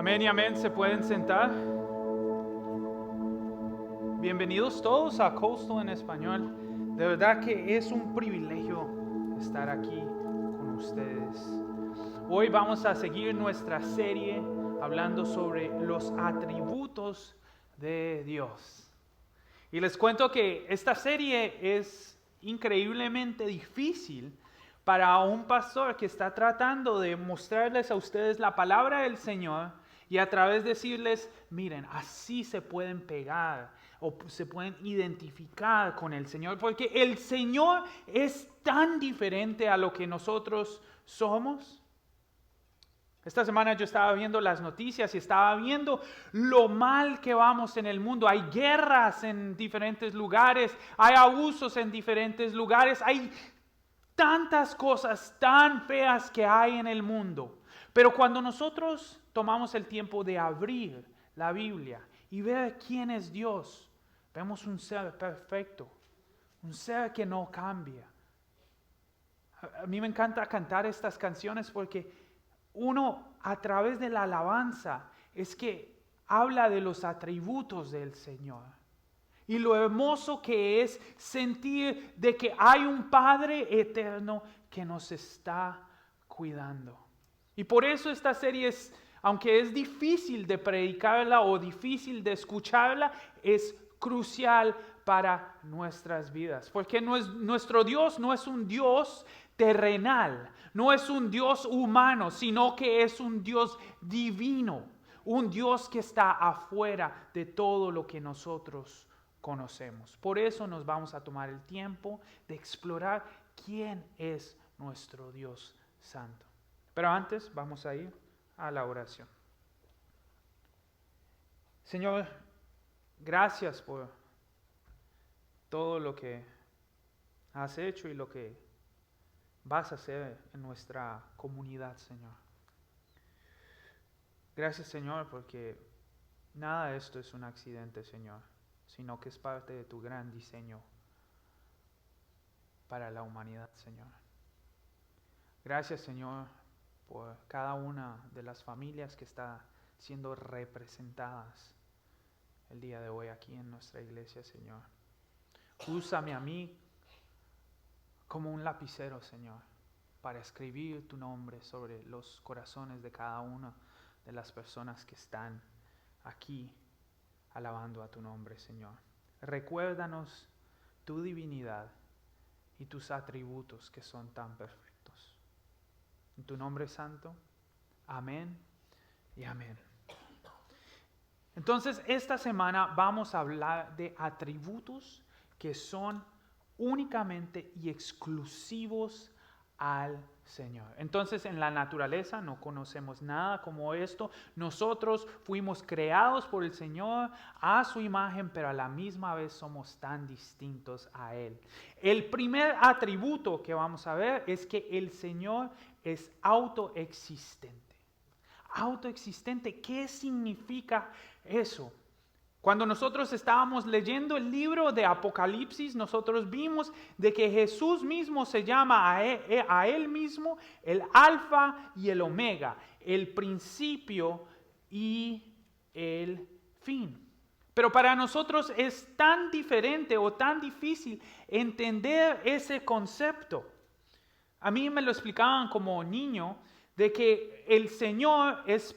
Amén y amén, se pueden sentar. Bienvenidos todos a Coastal en Español. De verdad que es un privilegio estar aquí con ustedes. Hoy vamos a seguir nuestra serie hablando sobre los atributos de Dios. Y les cuento que esta serie es increíblemente difícil para un pastor que está tratando de mostrarles a ustedes la palabra del Señor y a través de decirles, miren, así se pueden pegar o se pueden identificar con el Señor, porque el Señor es tan diferente a lo que nosotros somos. Esta semana yo estaba viendo las noticias y estaba viendo lo mal que vamos en el mundo. Hay guerras en diferentes lugares, hay abusos en diferentes lugares, hay tantas cosas tan feas que hay en el mundo. Pero cuando nosotros tomamos el tiempo de abrir la Biblia y ver quién es Dios, vemos un ser perfecto, un ser que no cambia. A mí me encanta cantar estas canciones porque uno a través de la alabanza es que habla de los atributos del Señor. Y lo hermoso que es sentir de que hay un Padre eterno que nos está cuidando. Y por eso esta serie aunque es difícil de predicarla o difícil de escucharla, es crucial para nuestras vidas. Porque nuestro Dios no es un Dios terrenal, no es un Dios humano, sino que es un Dios divino, un Dios que está afuera de todo lo que nosotros conocemos. Por eso nos vamos a tomar el tiempo de explorar quién es nuestro Dios Santo. Pero antes vamos a ir a la oración. Señor, gracias por todo lo que has hecho y lo que vas a hacer en nuestra comunidad, Señor. Gracias, Señor, porque nada de esto es un accidente, Señor, sino que es parte de tu gran diseño para la humanidad, Señor. Gracias, Señor, por cada una de las familias que está siendo representadas el día de hoy aquí en nuestra iglesia, Señor. Úsame a mí como un lapicero, Señor, para escribir tu nombre sobre los corazones de cada una de las personas que están aquí alabando a tu nombre, Señor. Recuérdanos tu divinidad y tus atributos que son tan perfectos. En tu nombre santo, amén y amén. Entonces, esta semana vamos a hablar de atributos que son únicamente y exclusivos al Señor. Entonces, en la naturaleza no conocemos nada como esto. Nosotros fuimos creados por el Señor a su imagen, pero a la misma vez somos tan distintos a Él. El primer atributo que vamos a ver es que el Señor es autoexistente. Autoexistente, ¿qué significa eso? Cuando nosotros estábamos leyendo el libro de Apocalipsis, nosotros vimos de que Jesús mismo se llama a él mismo el Alfa y el Omega, el principio y el fin. Pero para nosotros es tan diferente o tan difícil entender ese concepto. A mí me lo explicaban como niño de que el Señor es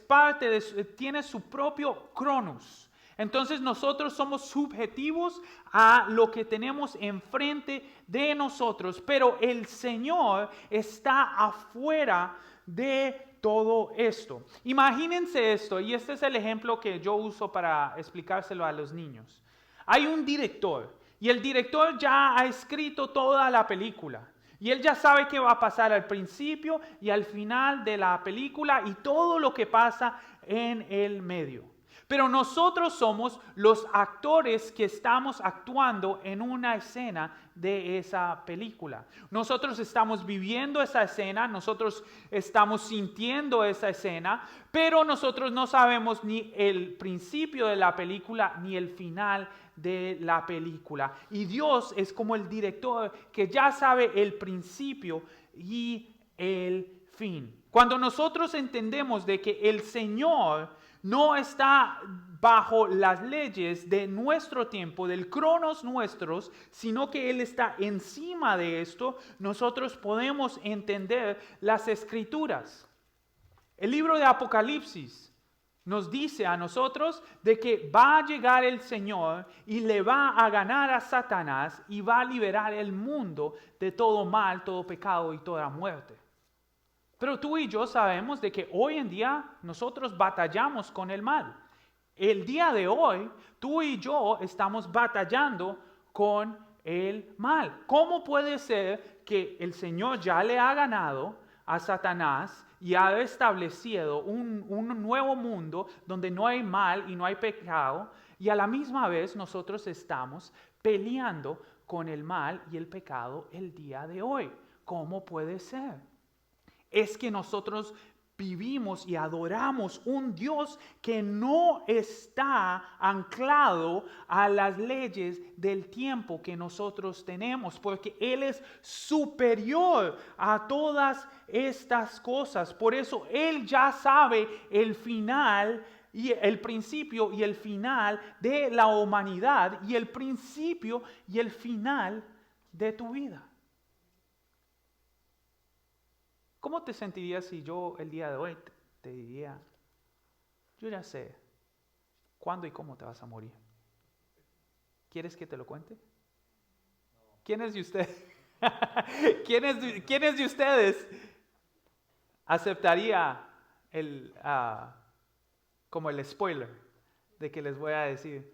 tiene su propio Cronos. Entonces nosotros somos subjetivos a lo que tenemos enfrente de nosotros, pero el Señor está afuera de todo esto. Imagínense esto, y este es el ejemplo que yo uso para explicárselo a los niños. Hay un director, y el director ya ha escrito toda la película. Y él ya sabe qué va a pasar al principio y al final de la película y todo lo que pasa en el medio. Pero nosotros somos los actores que estamos actuando en una escena de esa película. Nosotros estamos viviendo esa escena, nosotros estamos sintiendo esa escena, pero nosotros no sabemos ni el principio de la película ni el final de la película. Y Dios es como el director que ya sabe el principio y el fin. Cuando nosotros entendemos de que el Señor no está bajo las leyes de nuestro tiempo, del cronos nuestros, sino que Él está encima de esto, nosotros podemos entender las Escrituras. El libro de Apocalipsis nos dice a nosotros de que va a llegar el Señor y le va a ganar a Satanás y va a liberar el mundo de todo mal, todo pecado y toda muerte. Pero tú y yo sabemos de que hoy en día nosotros batallamos con el mal. El día de hoy, tú y yo estamos batallando con el mal. ¿Cómo puede ser que el Señor ya le ha ganado a Satanás y ha establecido un nuevo mundo donde no hay mal y no hay pecado, y a la misma vez nosotros estamos peleando con el mal y el pecado el día de hoy? ¿Cómo puede ser? Es que nosotros vivimos y adoramos un Dios que no está anclado a las leyes del tiempo que nosotros tenemos, porque Él es superior a todas estas cosas. Por eso Él ya sabe el final y el principio y el final de la humanidad y el principio y el final de tu vida. ¿Cómo te sentirías si yo el día de hoy te diría, yo ya sé cuándo y cómo te vas a morir? ¿Quieres que te lo cuente? ¿Quiénes de ustedes? ¿Quiénes de ustedes aceptaría como el spoiler de que les voy a decir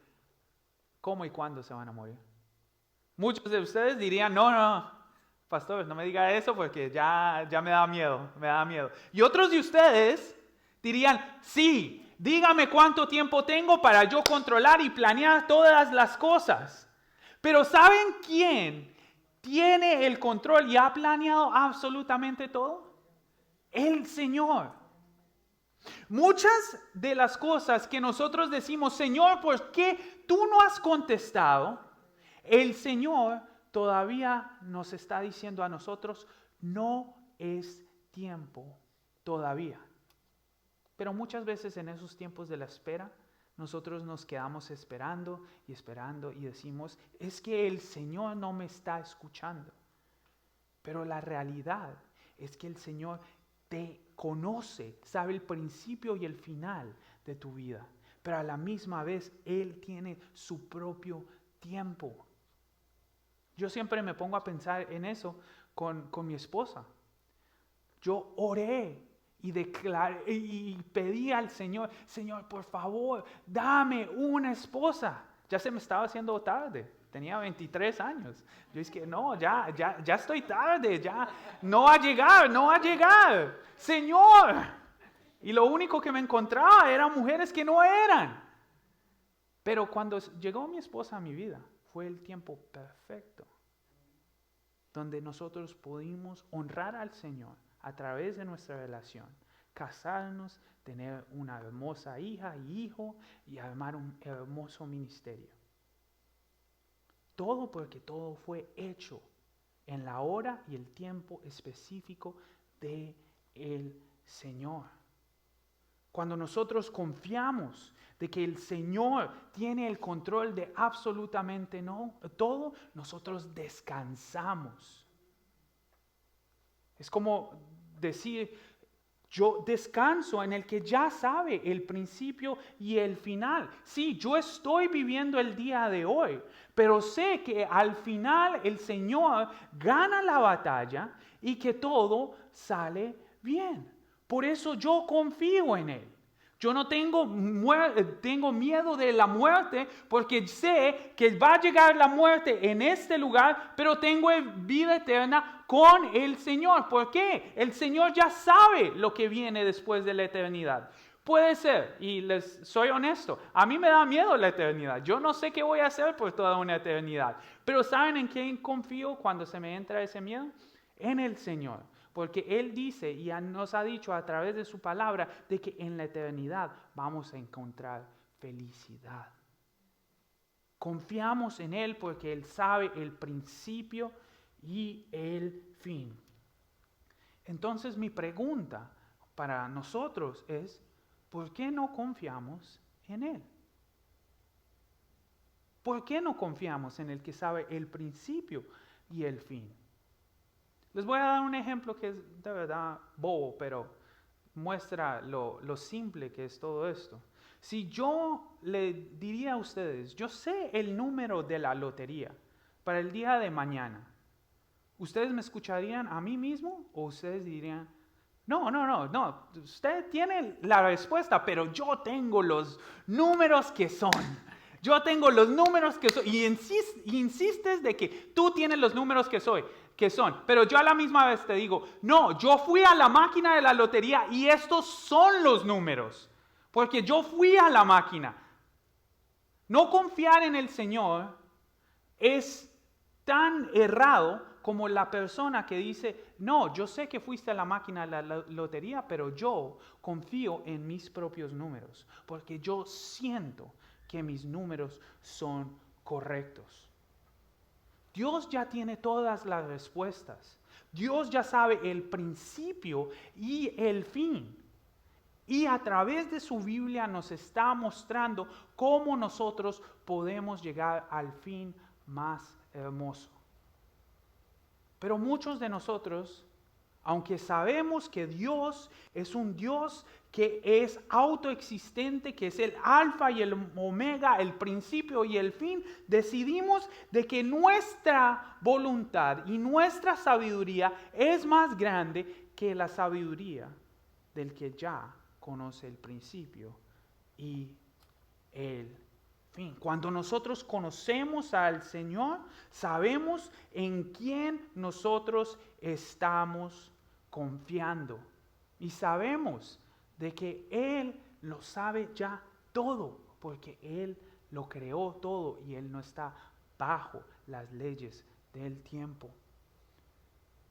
cómo y cuándo se van a morir? Muchos de ustedes dirían, no, pastor, no me diga eso porque ya me da miedo. Y otros de ustedes dirían, sí, dígame cuánto tiempo tengo para yo controlar y planear todas las cosas. Pero ¿saben quién tiene el control y ha planeado absolutamente todo? El Señor. Muchas de las cosas que nosotros decimos, Señor, ¿por qué tú no has contestado? El Señor todavía nos está diciendo a nosotros, no es tiempo todavía. Pero muchas veces en esos tiempos de la espera, nosotros nos quedamos esperando y decimos, es que el Señor no me está escuchando. Pero la realidad es que el Señor te conoce, sabe el principio y el final de tu vida. Pero a la misma vez, Él tiene su propio tiempo. Yo siempre me pongo a pensar en eso con mi esposa. Yo oré y declaré y pedí al Señor, Señor, por favor, dame una esposa. Ya se me estaba haciendo tarde, tenía 23 años. Yo dije, no, ya estoy tarde, ya no va a llegar, Señor. Y lo único que me encontraba eran mujeres que no eran. Pero cuando llegó mi esposa a mi vida, fue el tiempo perfecto, donde nosotros pudimos honrar al Señor a través de nuestra relación, casarnos, tener una hermosa hija y hijo y armar un hermoso ministerio. Todo porque todo fue hecho en la hora y el tiempo específico de el Señor. Cuando nosotros confiamos de que el Señor tiene el control de absolutamente todo, nosotros descansamos. Es como decir, yo descanso en el que ya sabe el principio y el final. Sí, yo estoy viviendo el día de hoy, pero sé que al final el Señor gana la batalla y que todo sale bien. Por eso yo confío en Él. Yo no tengo miedo de la muerte porque sé que va a llegar la muerte en este lugar, pero tengo vida eterna con el Señor. ¿Por qué? El Señor ya sabe lo que viene después de la eternidad. Puede ser, y les soy honesto, a mí me da miedo la eternidad. Yo no sé qué voy a hacer por toda una eternidad. Pero ¿saben en quién confío cuando se me entra ese miedo? En el Señor. Porque Él dice y nos ha dicho a través de su palabra de que en la eternidad vamos a encontrar felicidad. Confiamos en Él porque Él sabe el principio y el fin. Entonces mi pregunta para nosotros es, ¿por qué no confiamos en Él? ¿Por qué no confiamos en el que sabe el principio y el fin? Les voy a dar un ejemplo que es de verdad bobo, pero muestra lo simple que es todo esto. Si yo le diría a ustedes, yo sé el número de la lotería para el día de mañana, ¿ustedes me escucharían a mí mismo o ustedes dirían, no, usted tiene la respuesta, pero yo tengo los números que son? Yo tengo los números que son. Y insistes de que tú tienes los números que son. Pero yo a la misma vez te digo, no, yo fui a la máquina de la lotería y estos son los números. Porque yo fui a la máquina. No confiar en el Señor es tan errado como la persona que dice, no, yo sé que fuiste a la máquina de la lotería, pero yo confío en mis propios números. Porque yo siento que mis números son correctos. Dios ya tiene todas las respuestas. Dios ya sabe el principio y el fin. Y a través de su Biblia nos está mostrando cómo nosotros podemos llegar al fin más hermoso. Pero muchos de nosotros, aunque sabemos que Dios es un Dios que es autoexistente, que es el alfa y el omega, el principio y el fin, decidimos de que nuestra voluntad y nuestra sabiduría es más grande que la sabiduría del que ya conoce el principio y el fin. Cuando nosotros conocemos al Señor, sabemos en quién nosotros estamos confiando. Y sabemos de que Él lo sabe ya todo, porque Él lo creó todo y Él no está bajo las leyes del tiempo.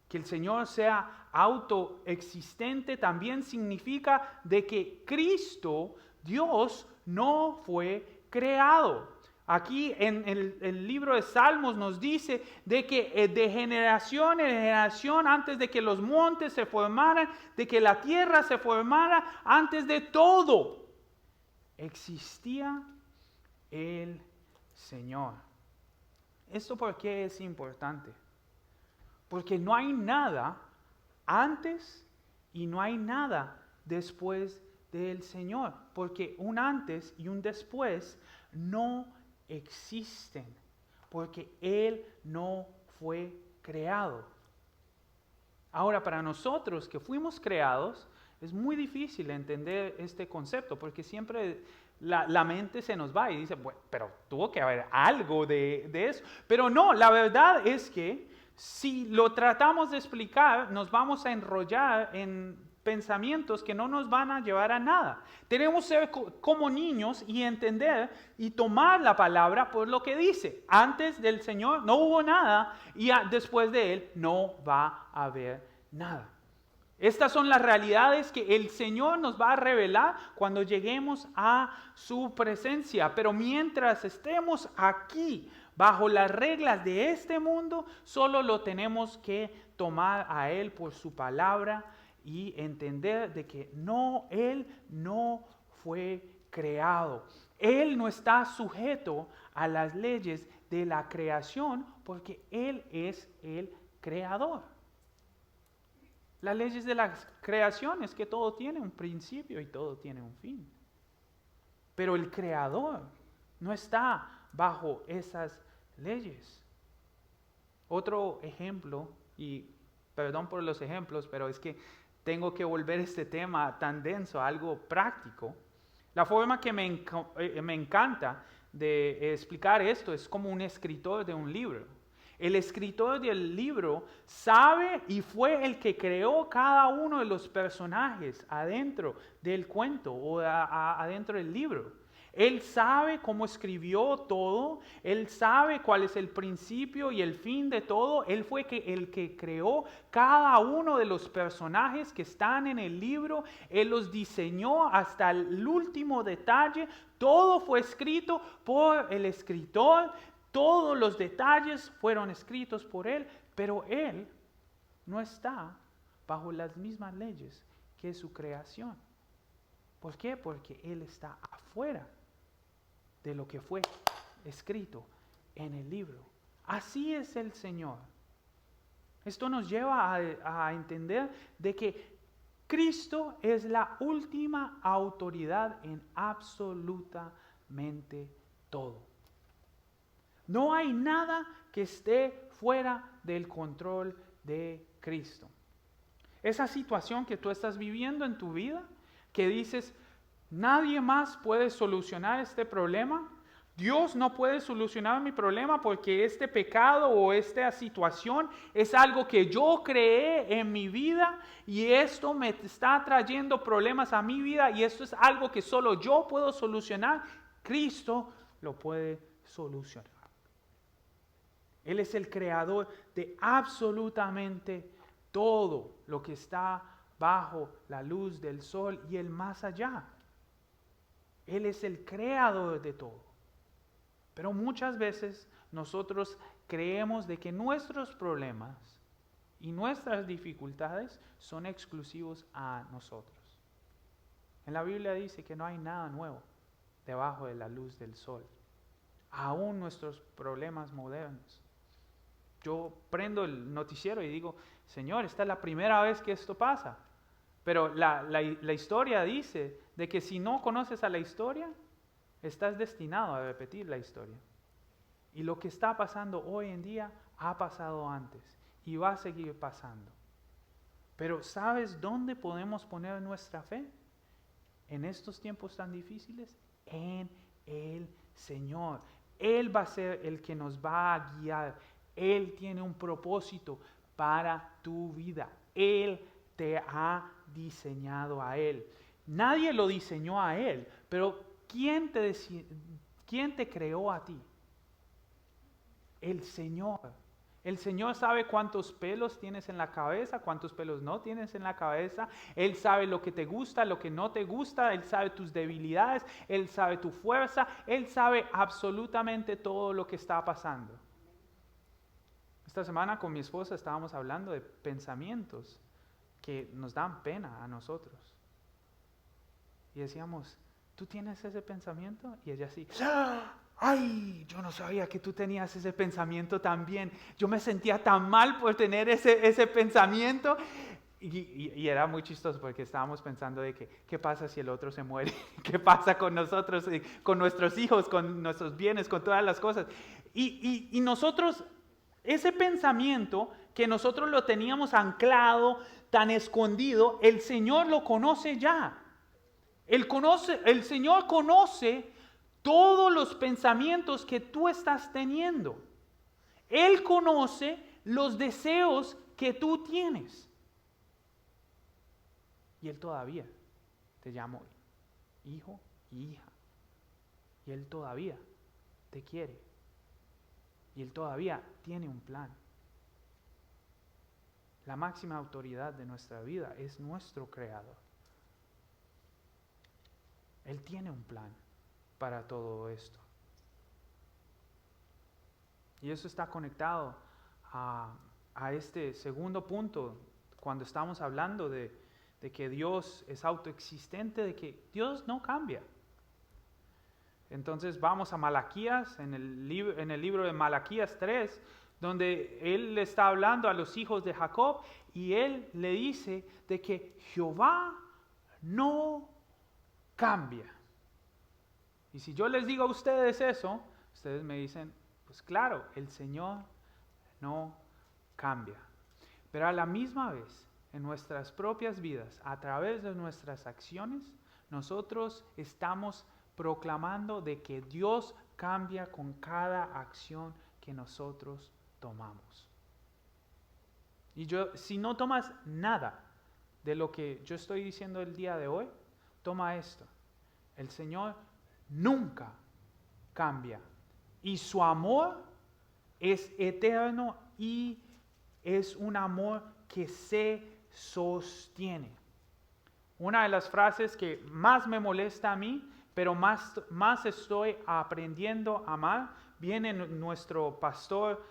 Que el Señor sea autoexistente también significa de que Cristo, Dios, no fue creado. Aquí en el libro de Salmos nos dice de que de generación en generación, antes de que los montes se formaran, de que la tierra se formara, antes de todo, existía el Señor. ¿Esto por qué es importante? Porque no hay nada antes y no hay nada después del Señor. Porque un antes y un después no existen. Porque Él no fue creado. Ahora, para nosotros que fuimos creados, es muy difícil entender este concepto. Porque siempre la mente se nos va y dice, bueno, pero tuvo que haber algo de eso. Pero no, la verdad es que si lo tratamos de explicar, nos vamos a enrollar en pensamientos que no nos van a llevar a nada. Tenemos que ser como niños y entender y tomar la palabra por lo que dice. Antes del Señor no hubo nada y después de Él no va a haber nada. Estas son las realidades que el Señor nos va a revelar cuando lleguemos a su presencia. Pero mientras estemos aquí, bajo las reglas de este mundo, solo lo tenemos que tomar a Él por su palabra y entender de que Él no fue creado. Él no está sujeto a las leyes de la creación porque Él es el creador. Las leyes de la creación es que todo tiene un principio y todo tiene un fin. Pero el creador no está bajo esas leyes. Otro ejemplo, y perdón por los ejemplos, pero es que tengo que volver este tema tan denso a algo práctico. La forma que me encanta de explicar esto es como un escritor de un libro. El escritor del libro sabe y fue el que creó cada uno de los personajes adentro del cuento o adentro del libro. Él sabe cómo escribió todo, Él sabe cuál es el principio y el fin de todo. Él fue el que creó cada uno de los personajes que están en el libro. Él los diseñó hasta el último detalle. Todo fue escrito por el escritor. Todos los detalles fueron escritos por Él, pero Él no está bajo las mismas leyes que su creación. ¿Por qué? Porque Él está afuera de lo que fue escrito en el libro. Así es el Señor. Esto nos lleva a entender de que Cristo es la última autoridad en absolutamente todo. No hay nada que esté fuera del control de Cristo. Esa situación que tú estás viviendo en tu vida, que dices, nadie más puede solucionar este problema. Dios no puede solucionar mi problema porque este pecado o esta situación es algo que yo creé en mi vida y esto me está trayendo problemas a mi vida y esto es algo que solo yo puedo solucionar. Cristo lo puede solucionar. Él es el creador de absolutamente todo lo que está bajo la luz del sol y el más allá. Él es el creador de todo. Pero muchas veces nosotros creemos de que nuestros problemas y nuestras dificultades son exclusivos a nosotros. En la Biblia dice que no hay nada nuevo debajo de la luz del sol. Aún nuestros problemas modernos. Yo prendo el noticiero y digo, Señor, esta es la primera vez que esto pasa. Pero la historia dice de que si no conoces a la historia, estás destinado a repetir la historia. Y lo que está pasando hoy en día ha pasado antes y va a seguir pasando. Pero ¿sabes dónde podemos poner nuestra fe? En estos tiempos tan difíciles, en el Señor. Él va a ser el que nos va a guiar. Él tiene un propósito para tu vida. Él te ha diseñado a Él. Nadie lo diseñó a Él, pero ¿quién te creó a ti? El Señor. El Señor sabe cuántos pelos tienes en la cabeza, cuántos pelos no tienes en la cabeza. Él sabe lo que te gusta, lo que no te gusta. Él sabe tus debilidades, Él sabe tu fuerza. Él sabe absolutamente todo lo que está pasando. Esta semana con mi esposa estábamos hablando de pensamientos que nos dan pena a nosotros. Y decíamos, ¿tú tienes ese pensamiento? Y ella sí, ¡ay! Yo no sabía que tú tenías ese pensamiento también. Yo me sentía tan mal por tener ese pensamiento. Y era muy chistoso porque estábamos pensando de que, ¿qué pasa si el otro se muere? ¿Qué pasa con nosotros, con nuestros hijos, con nuestros bienes, con todas las cosas? Y nosotros, ese pensamiento que nosotros lo teníamos anclado, tan escondido, el Señor lo conoce ya. El Señor conoce todos los pensamientos que tú estás teniendo. Él conoce los deseos que tú tienes. Y Él todavía te llama hijo y hija. Y Él todavía te quiere. Y Él todavía tiene un plan. La máxima autoridad de nuestra vida es nuestro Creador. Él tiene un plan para todo esto. Y eso está conectado a este segundo punto, cuando estamos hablando de que Dios es autoexistente, de que Dios no cambia. Entonces vamos a Malaquías, en el libro de Malaquías 3, donde Él le está hablando a los hijos de Jacob y Él le dice de que Jehová no cambia. Y si yo les digo a ustedes eso, ustedes me dicen, pues claro, el Señor no cambia. Pero a la misma vez, en nuestras propias vidas, a través de nuestras acciones, nosotros estamos proclamando de que Dios cambia con cada acción que nosotros tomamos. Y si no tomas nada de lo que yo estoy diciendo el día de hoy, toma esto. El Señor nunca cambia. Y su amor es eterno y es un amor que se sostiene. Una de las frases que más me molesta a mí, pero más estoy aprendiendo a amar, viene nuestro pastor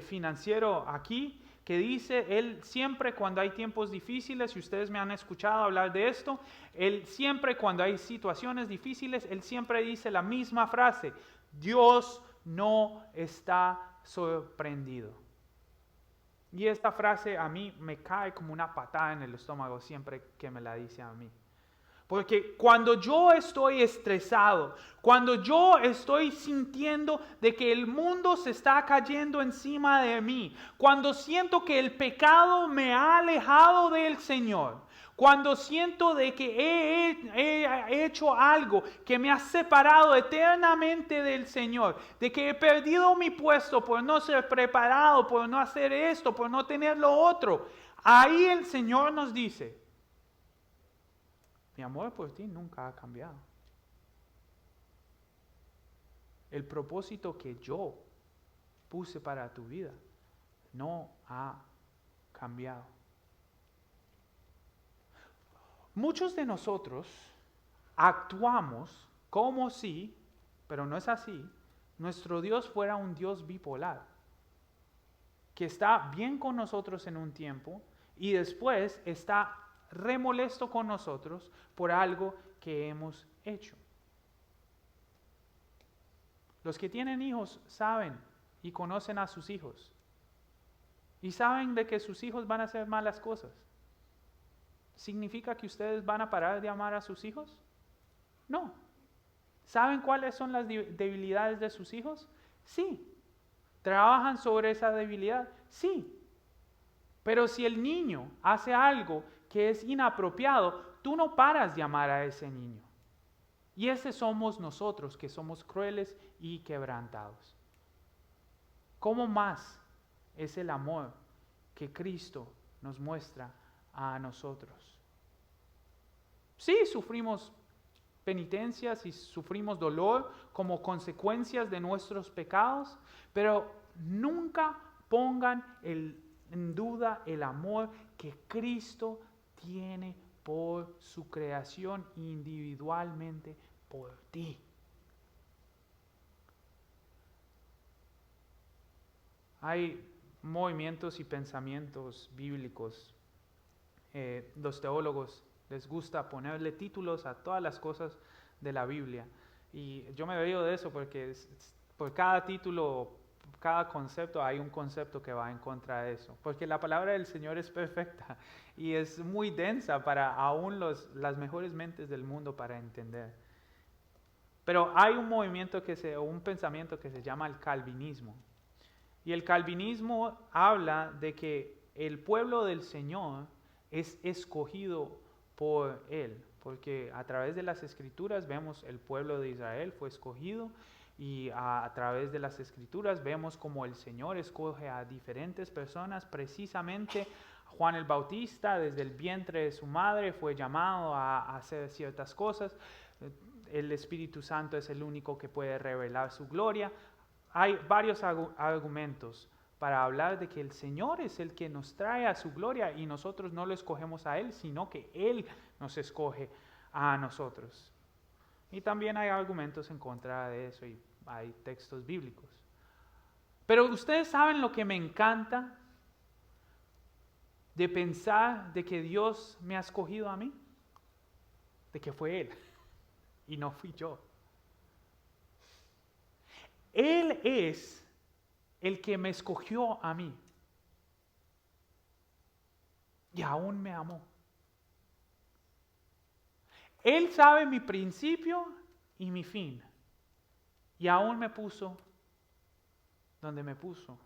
financiero aquí, que dice, Él siempre cuando hay tiempos difíciles, y ustedes me han escuchado hablar de esto, Él siempre cuando hay situaciones difíciles, Él siempre dice la misma frase: Dios no está sorprendido. Y esta frase a mí me cae como una patada en el estómago siempre que me la dice a mí. Porque cuando yo estoy estresado, cuando yo estoy sintiendo de que el mundo se está cayendo encima de mí, cuando siento que el pecado me ha alejado del Señor, cuando siento de que he hecho algo que me ha separado eternamente del Señor, de que he perdido mi puesto por no ser preparado, por no hacer esto, por no tener lo otro, ahí el Señor nos dice: mi amor por ti nunca ha cambiado. El propósito que yo puse para tu vida no ha cambiado. Muchos de nosotros actuamos como si, pero no es así, nuestro Dios fuera un Dios bipolar, que está bien con nosotros en un tiempo y después está remolesto con nosotros por algo que hemos hecho. Los que tienen hijos saben y conocen a sus hijos y saben de que sus hijos van a hacer malas cosas. ¿Significa que ustedes van a parar de amar a sus hijos? No. ¿Saben cuáles son las debilidades de sus hijos? Sí. ¿Trabajan sobre esa debilidad? Sí. Pero si el niño hace algo que es inapropiado, tú no paras de amar a ese niño. Y ese somos nosotros, que somos crueles y quebrantados. ¿Cómo más es el amor que Cristo nos muestra a nosotros? Sí, sufrimos penitencias y sufrimos dolor como consecuencias de nuestros pecados, pero nunca pongan en duda el amor que Cristo tiene por su creación individualmente por ti. Hay movimientos y pensamientos bíblicos. Los teólogos les gusta ponerle títulos a todas las cosas de la Biblia. Y yo me río de eso porque por cada título, cada concepto, hay un concepto que va en contra de eso. Porque la palabra del Señor es perfecta y es muy densa para aún las mejores mentes del mundo para entender. Pero hay un movimiento un pensamiento que se llama el calvinismo. Y el calvinismo habla de que el pueblo del Señor es escogido por Él, porque a través de las Escrituras vemos el pueblo de Israel fue escogido y a través de las Escrituras vemos como el Señor escoge a diferentes personas. Precisamente Juan el Bautista, desde el vientre de su madre, fue llamado a hacer ciertas cosas. El Espíritu Santo es el único que puede revelar su gloria. Hay varios argumentos para hablar de que el Señor es el que nos trae a su gloria y nosotros no lo escogemos a Él, sino que Él nos escoge a nosotros. Y también hay argumentos en contra de eso y hay textos bíblicos. Pero ustedes saben lo que me encanta de pensar de que Dios me ha escogido a mí, de que fue Él y no fui yo. Él es el que me escogió a mí y aún me amó. Él sabe mi principio y mi fin y aún me puso donde me puso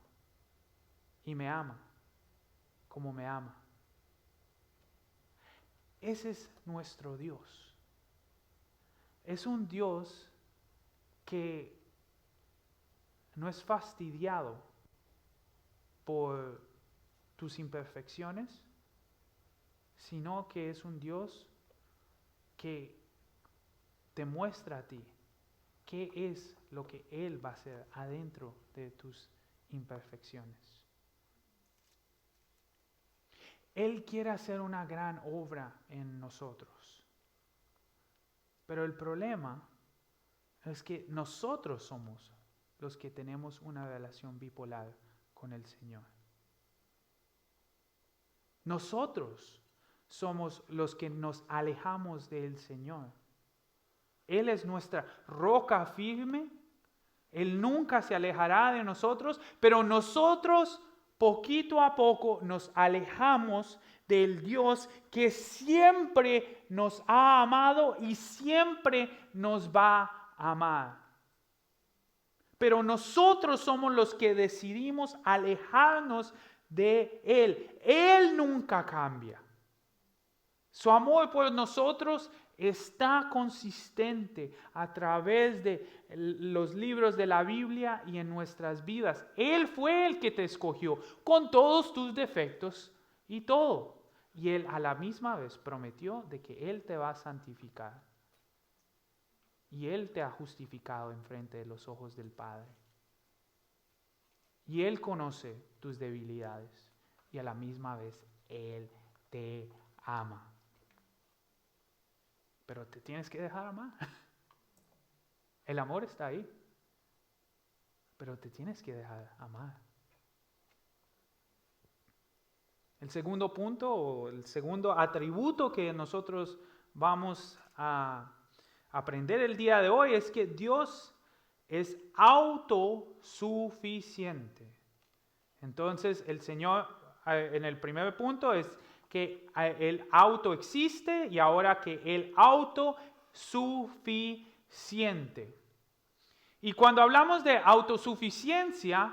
y me ama como me ama. Ese es nuestro Dios. Es un Dios que no es fastidiado por tus imperfecciones, sino que es un Dios que te muestra a ti qué es lo que Él va a hacer adentro de tus imperfecciones. Él quiere hacer una gran obra en nosotros, pero el problema es que nosotros somos los que tenemos una relación bipolar con el Señor. Nosotros somos los que nos alejamos del Señor. Él es nuestra roca firme. Él nunca se alejará de nosotros, pero nosotros poquito a poco nos alejamos del Dios que siempre nos ha amado y siempre nos va a amar. Pero nosotros somos los que decidimos alejarnos de Él. Él nunca cambia. Su amor por nosotros está consistente a través de los libros de la Biblia y en nuestras vidas. Él fue el que te escogió con todos tus defectos y todo. Y Él a la misma vez prometió de que Él te va a santificar. Y Él te ha justificado en frente de los ojos del Padre. Y Él conoce tus debilidades. Y a la misma vez Él te ama. Pero te tienes que dejar amar. El amor está ahí. Pero te tienes que dejar amar. El segundo punto o el segundo atributo que nosotros vamos a aprender el día de hoy es que Dios es autosuficiente. Entonces el Señor en el primer punto es que el auto existe y ahora que el autosuficiente. Y cuando hablamos de autosuficiencia,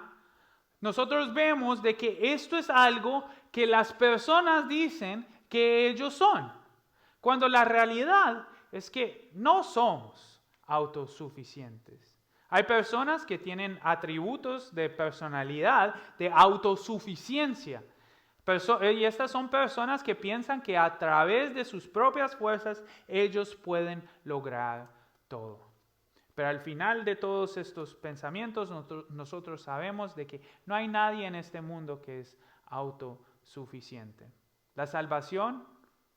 nosotros vemos de que esto es algo que las personas dicen que ellos son, cuando la realidad es que no somos autosuficientes. Hay personas que tienen atributos de personalidad, de autosuficiencia. Y estas son personas que piensan que a través de sus propias fuerzas ellos pueden lograr todo. Pero al final de todos estos pensamientos nosotros sabemos de que no hay nadie en este mundo que es autosuficiente. La salvación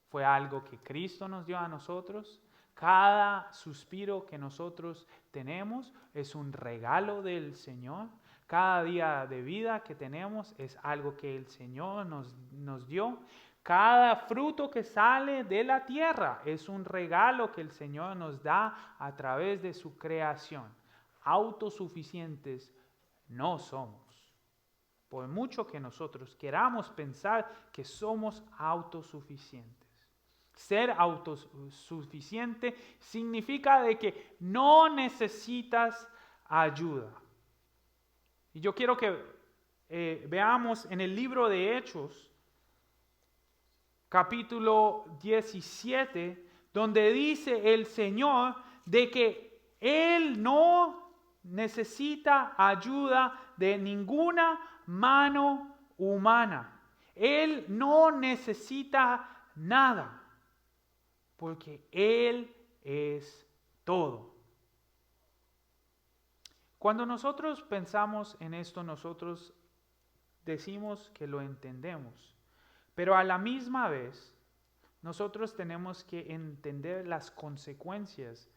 fue algo que Cristo nos dio a nosotros. Cada suspiro que nosotros tenemos es un regalo del Señor. Cada día de vida que tenemos es algo que el Señor nos dio. Cada fruto que sale de la tierra es un regalo que el Señor nos da a través de su creación. Autosuficientes no somos. Por mucho que nosotros queramos pensar que somos autosuficientes. Ser autosuficiente significa de que no necesitas ayuda. Y yo quiero que veamos en el libro de Hechos, capítulo 17, donde dice el Señor de que Él no necesita ayuda de ninguna mano humana. Él no necesita nada, porque Él es todo. Cuando nosotros pensamos en esto, nosotros decimos que lo entendemos. Pero a la misma vez, nosotros tenemos que entender las consecuencias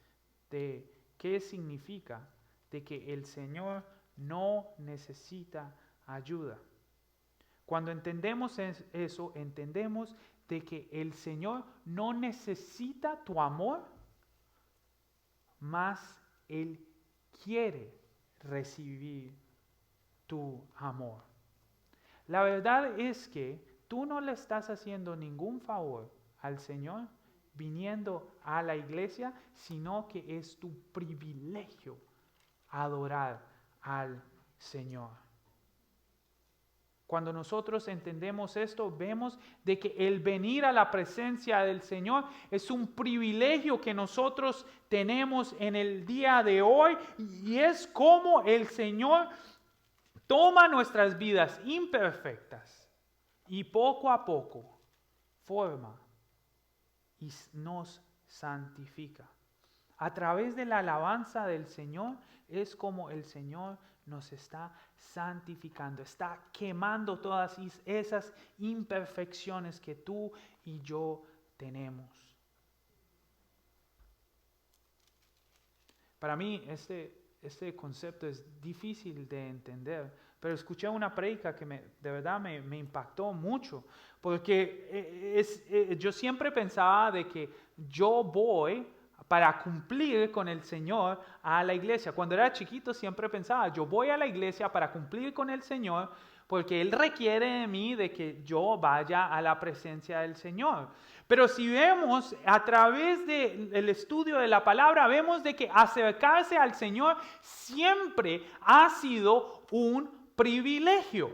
de qué significa de que el Señor no necesita ayuda. Cuando entendemos eso, entendemos de que el Señor no necesita tu amor, mas Él quiere recibir tu amor. La verdad es que tú no le estás haciendo ningún favor al Señor viniendo a la iglesia, sino que es tu privilegio adorar al Señor. Cuando nosotros entendemos esto, vemos de que el venir a la presencia del Señor es un privilegio que nosotros tenemos en el día de hoy, y es como el Señor toma nuestras vidas imperfectas y poco a poco forma y nos santifica. A través de la alabanza del Señor es como el Señor nos está santificando, está quemando todas esas imperfecciones que tú y yo tenemos. Para mí este concepto es difícil de entender, pero escuché una prédica que de verdad me impactó mucho, porque yo siempre pensaba de que yo voy para cumplir con el Señor a la iglesia. Cuando era chiquito siempre pensaba, yo voy a la iglesia para cumplir con el Señor, porque Él requiere de mí de que yo vaya a la presencia del Señor. Pero si vemos a través del estudio de la palabra, vemos de que acercarse al Señor siempre ha sido un privilegio.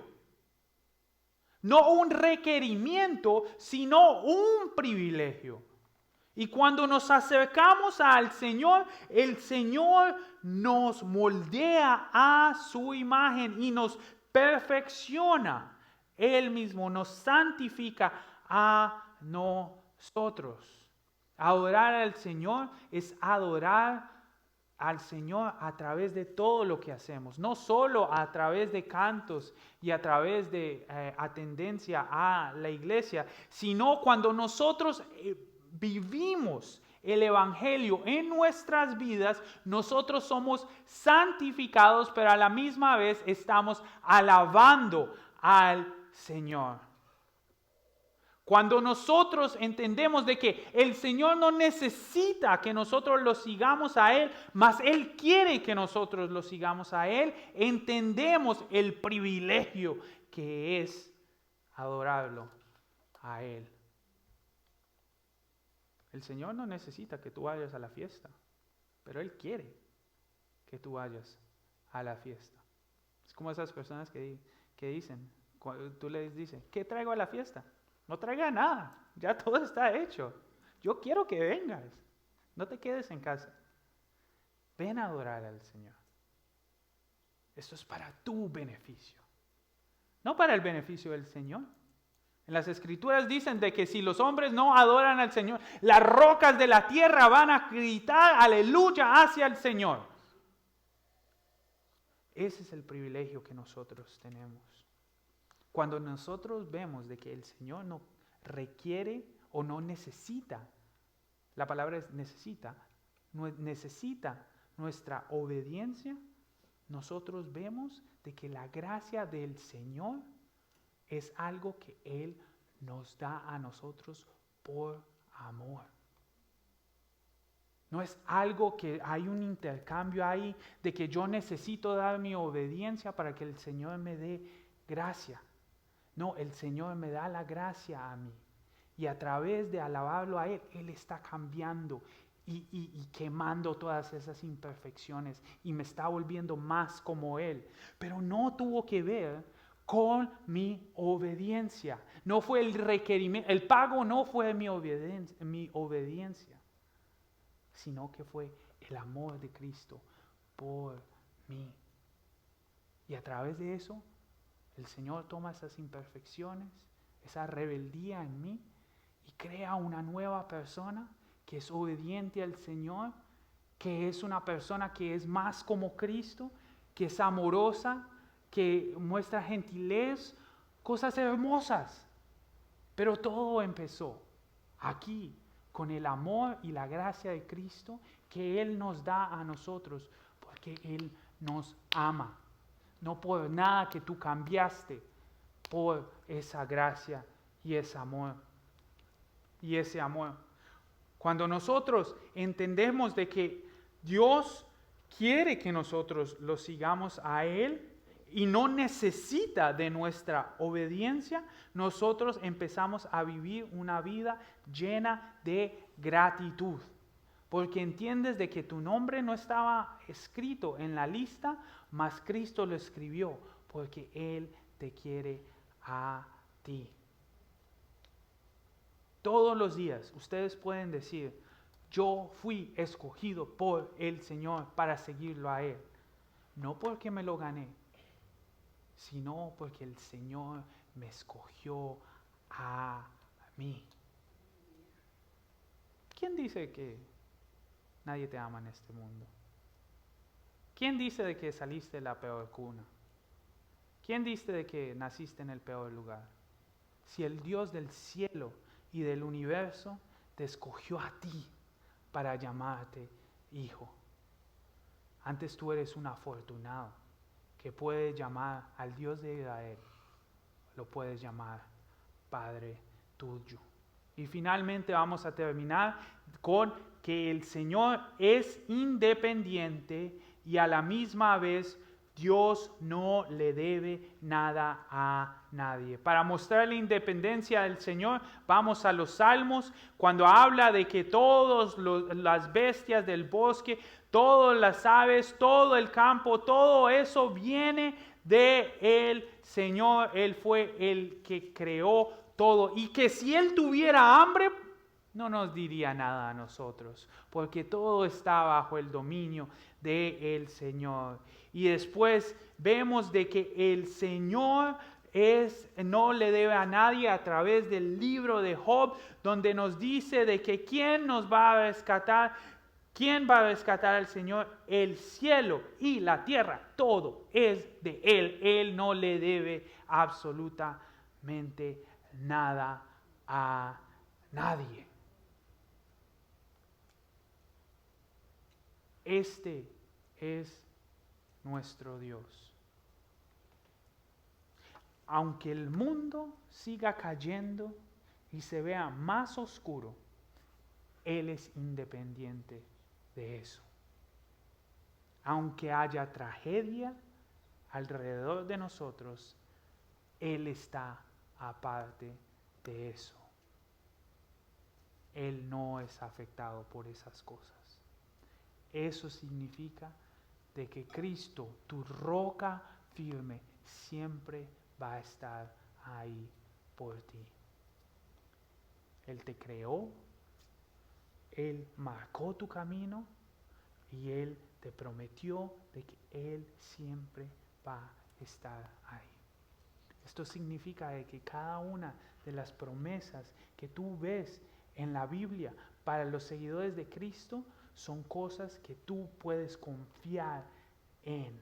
No un requerimiento, sino un privilegio. Y cuando nos acercamos al Señor, el Señor nos moldea a su imagen y nos perfecciona. Él mismo nos santifica a nosotros. Adorar al Señor es adorar al Señor a través de todo lo que hacemos, no solo a través de cantos y a través de atendencia a la iglesia, sino cuando nosotros vivimos el Evangelio en nuestras vidas, nosotros somos santificados, pero a la misma vez estamos alabando al Señor. Cuando nosotros entendemos de que el Señor no necesita que nosotros lo sigamos a Él, mas Él quiere que nosotros lo sigamos a Él, entendemos el privilegio que es adorarlo a Él. El Señor no necesita que tú vayas a la fiesta, pero Él quiere que tú vayas a la fiesta. Es como esas personas que dicen, tú les dices, ¿qué traigo a la fiesta? No traiga nada, ya todo está hecho. Yo quiero que vengas, no te quedes en casa. Ven a adorar al Señor. Esto es para tu beneficio, no para el beneficio del Señor. En las Escrituras dicen de que si los hombres no adoran al Señor, las rocas de la tierra van a gritar aleluya hacia el Señor. Ese es el privilegio que nosotros tenemos. Cuando nosotros vemos de que el Señor no requiere o no necesita, la palabra es necesita nuestra obediencia, nosotros vemos de que la gracia del Señor es algo que Él nos da a nosotros por amor. No es algo que hay un intercambio ahí de que yo necesito dar mi obediencia para que el Señor me dé gracia. No, el Señor me da la gracia a mí. Y a través de alabarlo a Él, Él está cambiando y quemando todas esas imperfecciones y me está volviendo más como Él. Pero no tuvo que ver con mi obediencia. No fue el requerimiento, el pago no fue mi obediencia, sino que fue el amor de Cristo por mí. Y a través de eso, el Señor toma esas imperfecciones, esa rebeldía en mí y crea una nueva persona que es obediente al Señor, que es una persona que es más como Cristo, que es amorosa, que muestra gentilez, cosas hermosas. Pero todo empezó aquí, con el amor y la gracia de Cristo que Él nos da a nosotros, porque Él nos ama. No por nada que tú cambiaste, por esa gracia y ese amor. Y ese amor. Cuando nosotros entendemos de que Dios quiere que nosotros lo sigamos a Él y no necesita de nuestra obediencia, nosotros empezamos a vivir una vida llena de gratitud. Porque entiendes de que tu nombre no estaba escrito en la lista, mas Cristo lo escribió porque Él te quiere a ti. Todos los días ustedes pueden decir, yo fui escogido por el Señor para seguirlo a Él. No porque me lo gané, sino porque el Señor me escogió a mí. ¿Quién dice que nadie te ama en este mundo? ¿Quién dice de que saliste de la peor cuna? ¿Quién dice de que naciste en el peor lugar? Si el Dios del cielo y del universo te escogió a ti para llamarte hijo. Antes tú eres un afortunado. que puedes llamar al Dios de Israel, lo puedes llamar Padre tuyo. Y finalmente vamos a terminar con que el Señor es independiente y a la misma vez Dios no le debe nada a nadie. Para mostrar la independencia del Señor, vamos a los Salmos, cuando habla de que todas las bestias del bosque, todas las aves, todo el campo, todo eso viene de el Señor. Él fue el que creó todo. Y que si Él tuviera hambre, no nos diría nada a nosotros, porque todo está bajo el dominio del Señor. Y después vemos de que el Señor no le debe a nadie a través del libro de Job, donde nos dice de que ¿quién nos va a rescatar? ¿Quién va a rescatar al Señor? El cielo y la tierra, todo es de Él. Él no le debe absolutamente nada a nadie. Este es nuestro Dios. Aunque el mundo siga cayendo y se vea más oscuro, Él es independiente de eso. Aunque haya tragedia alrededor de nosotros, Él está aparte de eso. Él no es afectado por esas cosas. Eso significa de que Cristo, tu roca firme, siempre va a estar ahí por ti. Él te creó, Él marcó tu camino y Él te prometió de que Él siempre va a estar ahí. Esto significa de que cada una de las promesas que tú ves en la Biblia para los seguidores de Cristo son cosas que tú puedes confiar en.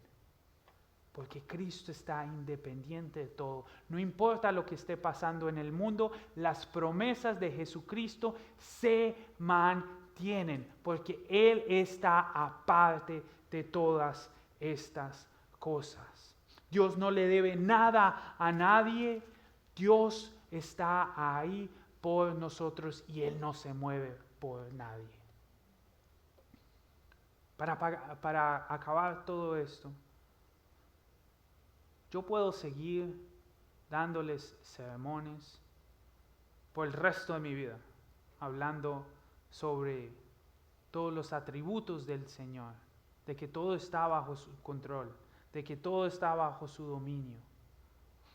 Porque Cristo está independiente de todo. No importa lo que esté pasando en el mundo, las promesas de Jesucristo se mantienen. Porque Él está aparte de todas estas cosas. Dios no le debe nada a nadie. Dios está ahí por nosotros y Él no se mueve por nadie. Para acabar todo esto, yo puedo seguir dándoles sermones por el resto de mi vida, hablando sobre todos los atributos del Señor, de que todo está bajo su control, de que todo está bajo su dominio.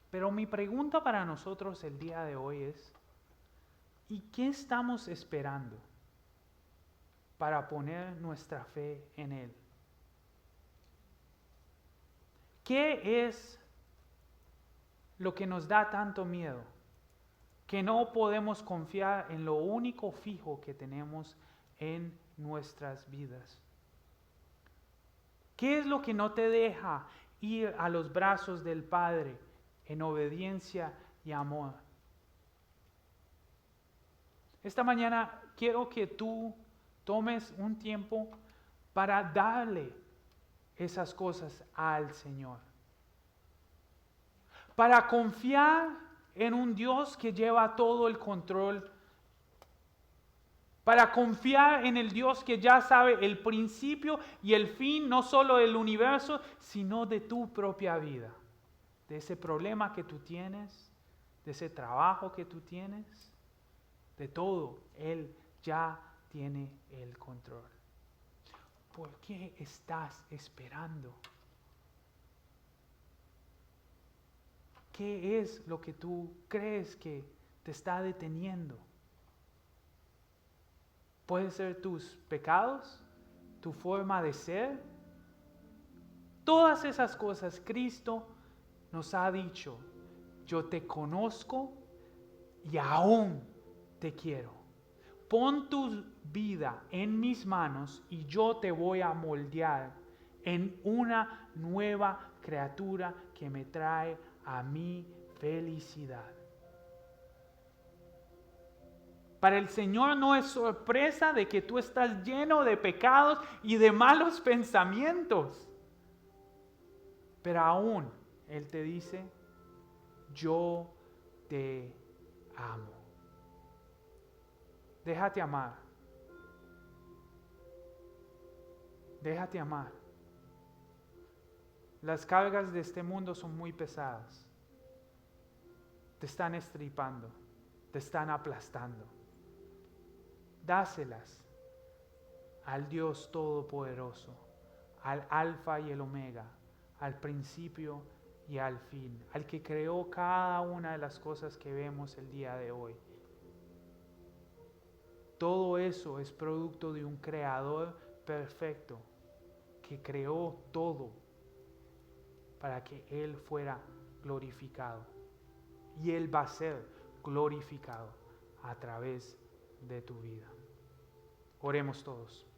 Pero mi pregunta para nosotros el día de hoy es, ¿y qué estamos esperando para poner nuestra fe en Él? ¿Qué es lo que nos da tanto miedo? Que no podemos confiar en lo único fijo que tenemos en nuestras vidas. ¿Qué es lo que no te deja ir a los brazos del Padre en obediencia y amor? Esta mañana quiero que tú tomes un tiempo para darle esas cosas al Señor. Para confiar en un Dios que lleva todo el control. Para confiar en el Dios que ya sabe el principio y el fin, no solo del universo, sino de tu propia vida. De ese problema que tú tienes, de ese trabajo que tú tienes, de todo. Él ya tiene el control. ¿Por qué estás esperando? ¿Qué es lo que tú crees que te está deteniendo? Puede ser tus pecados, tu forma de ser. Todas esas cosas Cristo nos ha dicho, yo te conozco y aún te quiero. Pon tu vida en mis manos y yo te voy a moldear en una nueva criatura que me trae a mi felicidad. Para el Señor no es sorpresa de que tú estás lleno de pecados y de malos pensamientos. Pero aún Él te dice, yo te amo. Déjate amar. Déjate amar. Las cargas de este mundo son muy pesadas. Te están estripando, te están aplastando. Dáselas al Dios Todopoderoso, al Alfa y el Omega, al principio y al fin, al que creó cada una de las cosas que vemos el día de hoy. Todo eso es producto de un creador perfecto que creó todo para que Él fuera glorificado. Y Él va a ser glorificado a través de tu vida. Oremos todos.